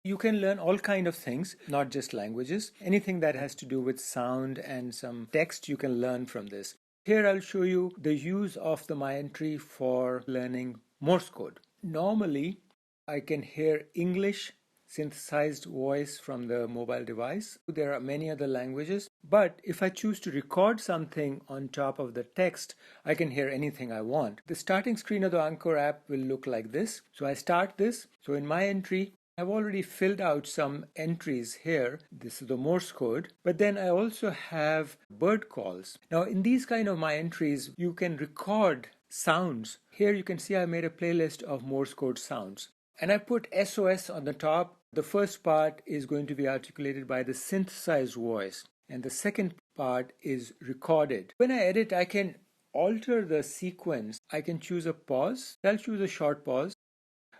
You can learn all kind of things, not just languages. Anything that has to do with sound and some text, you can learn from this. Here I'll show you the use of the myEntry for learning Morse code. Normally, I can hear English synthesized voice from the mobile device. There are many other languages, but if I choose to record something on top of the text, I can hear anything I want. The starting screen of the Anchor app will look like this. So I start this. So in myEntry, I've already filled out some entries here. This is the Morse code, but then I also have bird calls. Now in these kind of myEntries, you can record sounds. Here you can see I made a playlist of Morse code sounds. And I put SOS on the top. The first part is going to be articulated by the synthesized voice, and the second part is recorded. When I edit, I can alter the sequence. I can choose a pause. I'll choose a short pause.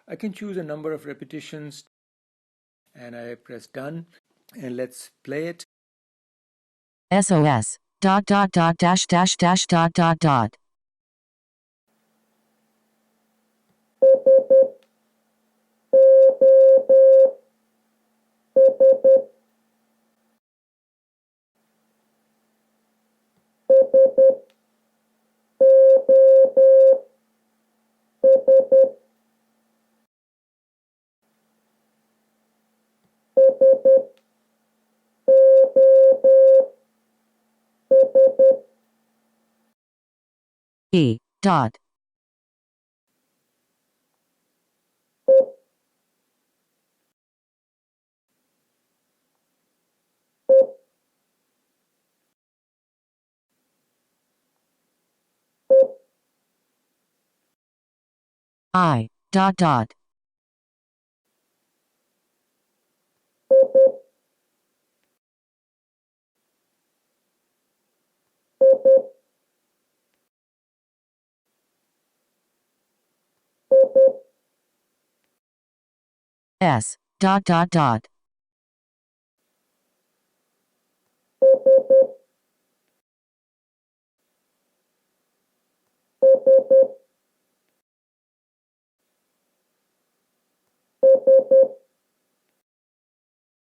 I can choose a number of repetitions, and I press done, and let's play it. SOS .. E. Dot. I. Dot dot. S. Dot dot dot.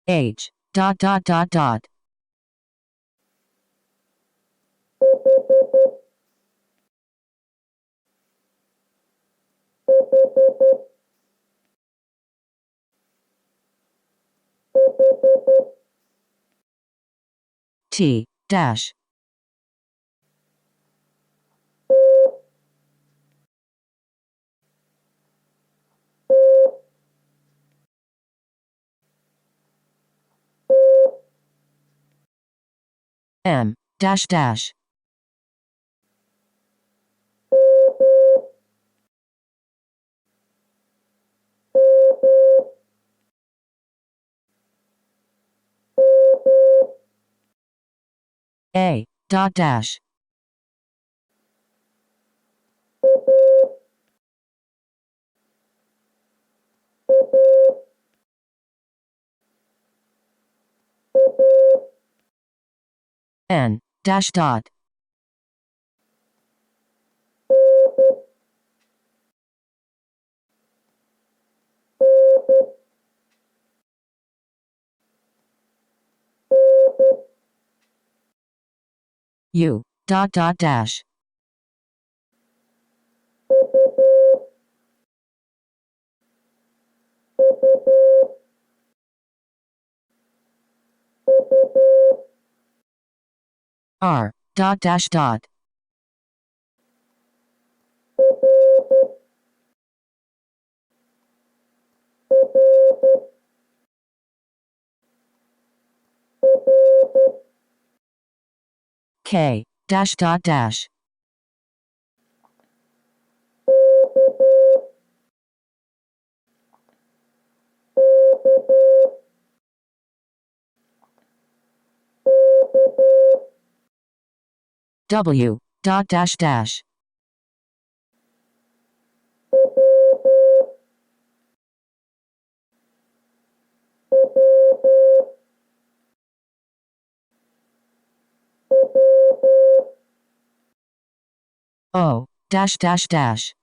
H. Dot dot dot dot. T. Dash. M. Dash dash. A. Dot dash. N. Dash dot. U. Dot dot dash. R. Dot dash dot. K. Dash dot dash. W. Dot dash dash. O. Dash dash dash.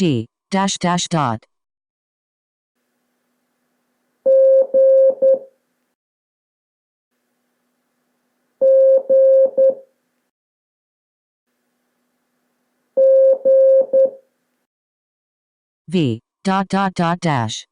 G dash dash dot V dot dot dot dash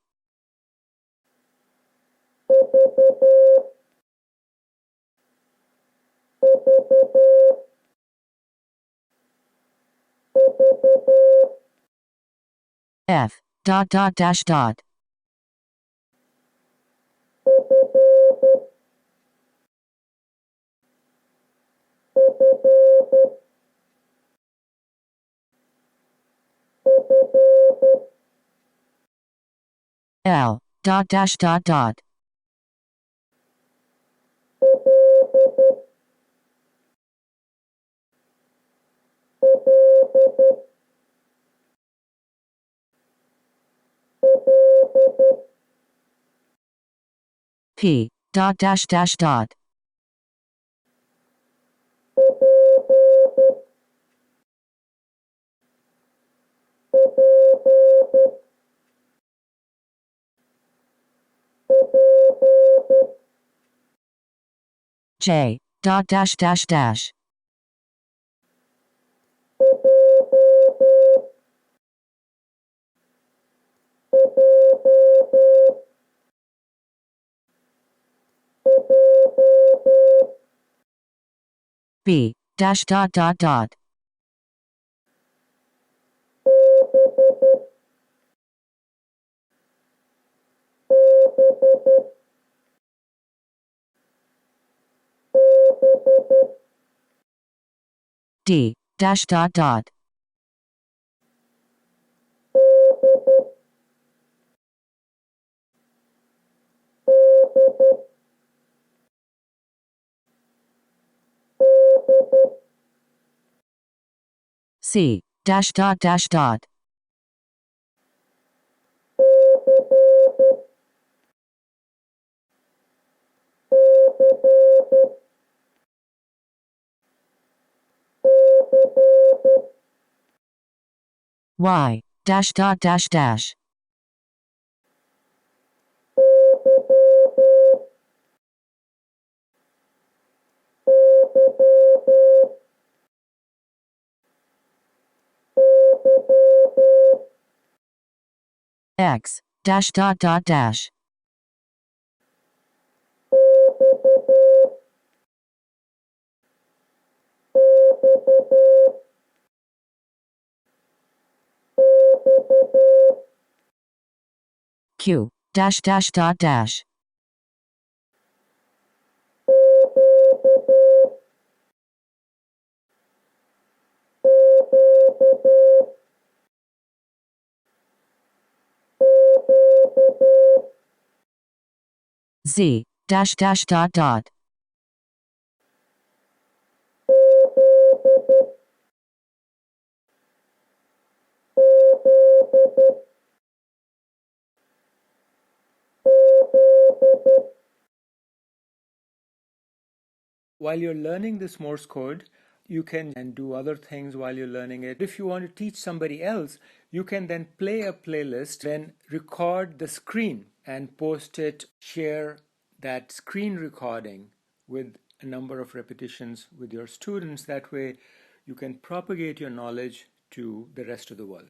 F dot dot dash dot L dot dash dot dot P dot dash dash dot J dot dash dash dash B dash dot dot dot D dash dot dot C dash dot dash dot Y dash dot dash dash X dash dot dot dash Q dash dash dot dash Z dash dash dot dot While you're learning this Morse code, you can and do other things while you're learning it. If you want to teach somebody else, you can then play a playlist, then record the screen and post it, share that screen recording with a number of repetitions with your students. That way, you can propagate your knowledge to the rest of the world.